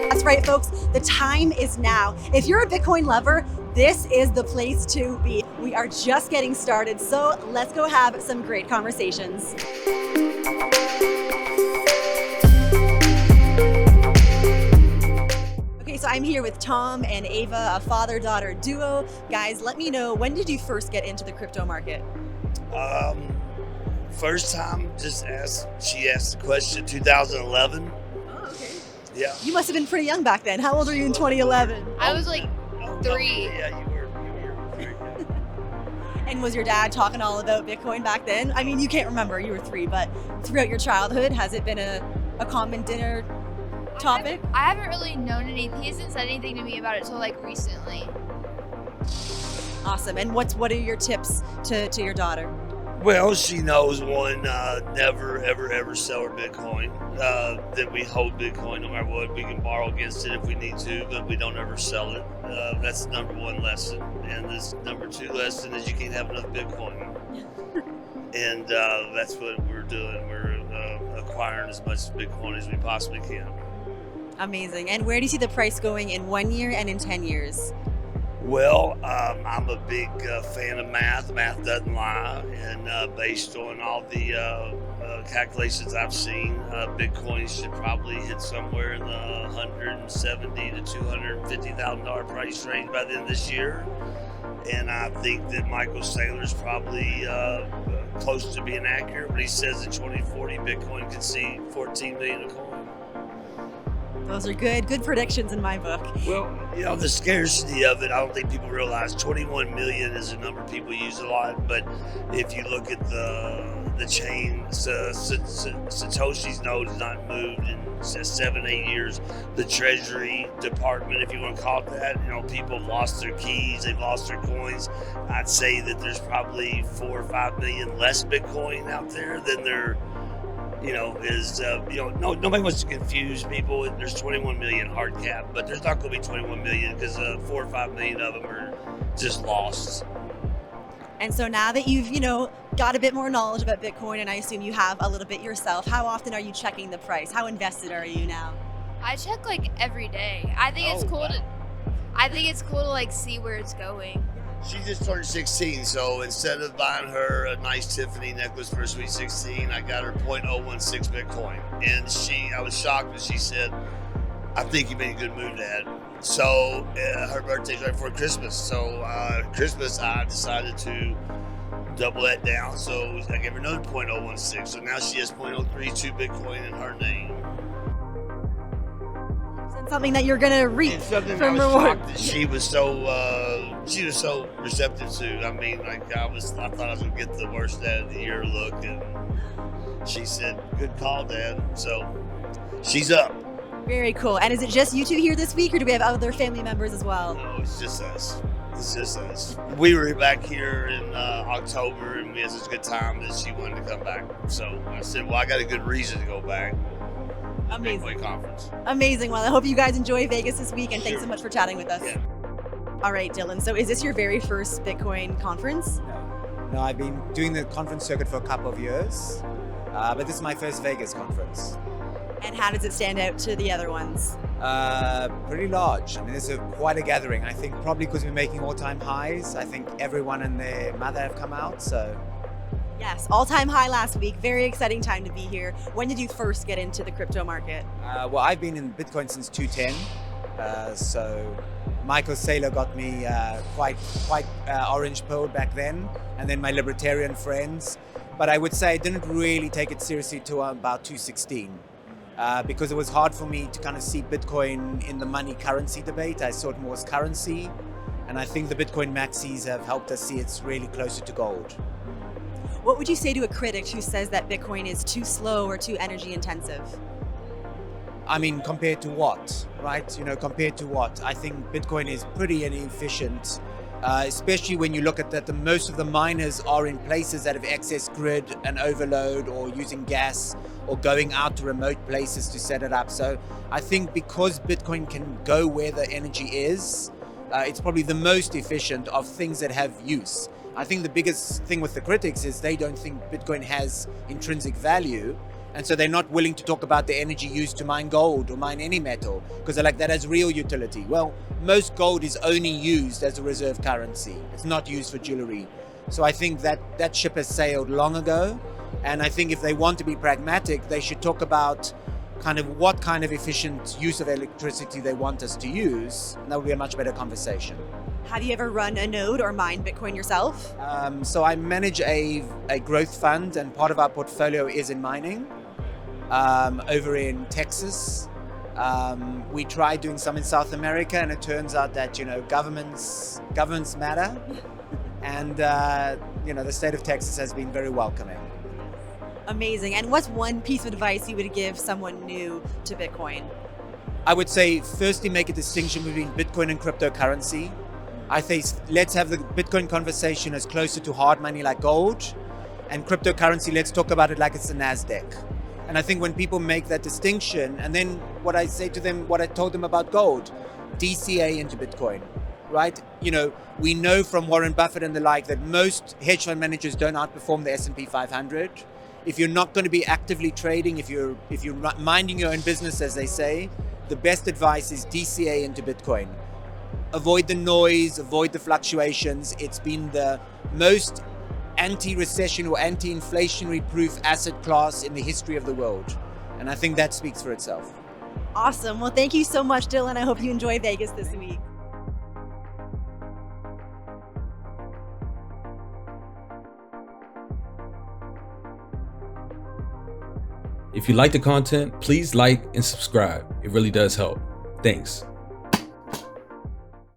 That's right, folks. The time is now. If you're a Bitcoin lover, this is the place to be. We are just getting started, so let's go have some great conversations. Okay, so I'm here with Tom and Ava, a father-daughter duo. Guys, let me know, when did you first get into the crypto market? First time, she asked the question, 2011. Oh, okay. Yeah. You must have been pretty young back then. How old were you in 2011? I was like 3. Yeah, you were 3. Yeah. And was your dad talking all about Bitcoin back then? I mean, you can't remember, you were 3, but throughout your childhood, has it been a common dinner topic? I haven't really known anything. He hasn't said anything to me about it until like recently. Awesome. And what are your tips to your daughter? Well, she knows one, never, ever sell her Bitcoin. That we hold Bitcoin no matter what. We can borrow against it if we need to, but we don't ever sell it. That's the number 1 lesson. And this number 2 lesson is you can't have enough Bitcoin. And that's what we're doing. We're acquiring as much Bitcoin as we possibly can. Amazing. And where do you see the price going in 1 year and in 10 years? Well, I'm a big fan of math. Math doesn't lie. And based on all the calculations I've seen, Bitcoin should probably hit somewhere in the $170,000 to $250,000 price range by the end of this year. And I think that Michael Saylor's probably close to being accurate when he says in 2040 Bitcoin can see 14 million a coin. Those are good predictions in my book. Well, you know, the scarcity of it, I don't think people realize 21 million is a number people use a lot, but if you look at the chain, Satoshi's node has not moved in 7-8 years. The Treasury Department, if you want to call it that, you know, people have lost their keys, they've lost their coins. I'd say that there's probably 4 or 5 million less Bitcoin out there than there nobody wants to confuse people. There's 21 million hard cap, but there's not going to be 21 million because 4 or 5 million of them are just lost. And so now that you've, got a bit more knowledge about Bitcoin, and I assume you have a little bit yourself, how often are you checking the price? How invested are you now? I check like every day. I think it's cool to like see where it's going. She just turned 16, so instead of buying her a nice Tiffany necklace for her sweet 16, I got her 0.016 Bitcoin. And I was shocked when she said, I think you made a good move, Dad. So her birthday's right before Christmas. So Christmas, I decided to double that down. So I gave her another 0.016. So now she has 0.032 Bitcoin in her name. Something that you're gonna reap from reward. She was so receptive to. I mean, I thought I was gonna get the worst dad of the year look, and she said, "Good call, Dad." So she's up. Very cool. And is it just you two here this week, or do we have other family members as well? No, it's just us. It's just us. We were back here in October, and we had such a good time that she wanted to come back. So I said, "Well, I got a good reason to go back." Amazing. Conference. Amazing. Well, I hope you guys enjoy Vegas this week, and thanks so much for chatting with us. Yeah. All right, Dylan. So is this your very first Bitcoin conference? No, I've been doing the conference circuit for a couple of years, but this is my first Vegas conference. And how does it stand out to the other ones? Pretty large. I mean, it's quite a gathering. I think probably because we're making all-time highs. I think everyone and their mother have come out, so. Yes, all-time high last week. Very exciting time to be here. When did you first get into the crypto market? Well, I've been in Bitcoin since 2010. So Michael Saylor got me quite orange-pilled back then, and then my libertarian friends. But I would say I didn't really take it seriously till about 2016. Because it was hard for me to kind of see Bitcoin in the money currency debate. I saw it more as currency. And I think the Bitcoin maxis have helped us see it's really closer to gold. What would you say to a critic who says that Bitcoin is too slow or too energy intensive? I mean, compared to what, right? Compared to what? I think Bitcoin is pretty inefficient, especially when you look at that most of the miners are in places that have excess grid and overload, or using gas, or going out to remote places to set it up. So I think because Bitcoin can go where the energy is, it's probably the most efficient of things that have use. I think the biggest thing with the critics is they don't think Bitcoin has intrinsic value. And so they're not willing to talk about the energy used to mine gold or mine any metal, because they're like, that has real utility. Well, most gold is only used as a reserve currency. It's not used for jewelry. So I think that ship has sailed long ago. And I think if they want to be pragmatic, they should talk about kind of what kind of efficient use of electricity they want us to use. And that would be a much better conversation. Have you ever run a node or mined Bitcoin yourself? So I manage a growth fund, and part of our portfolio is in mining over in Texas. We tried doing some in South America, and it turns out that, you know, governments matter. And, you know, the state of Texas has been very welcoming. Amazing. And what's one piece of advice you would give someone new to Bitcoin? I would say, firstly, make a distinction between Bitcoin and cryptocurrency. I think let's have the Bitcoin conversation as closer to hard money like gold, and cryptocurrency, let's talk about it like it's the NASDAQ. And I think when people make that distinction, and then what I say to them, what I told them about gold, DCA into Bitcoin, right? You know, we know from Warren Buffett and the like that most hedge fund managers don't outperform the S&P 500. If you're not going to be actively trading, if you're minding your own business, as they say, the best advice is DCA into Bitcoin. Avoid the noise, avoid the fluctuations. It's been the most anti-recession or anti-inflationary proof asset class in the history of the world. And I think that speaks for itself. Awesome. Well, thank you so much, Dillan. I hope you enjoy Vegas this week. If you like the content, please like and subscribe. It really does help. Thanks.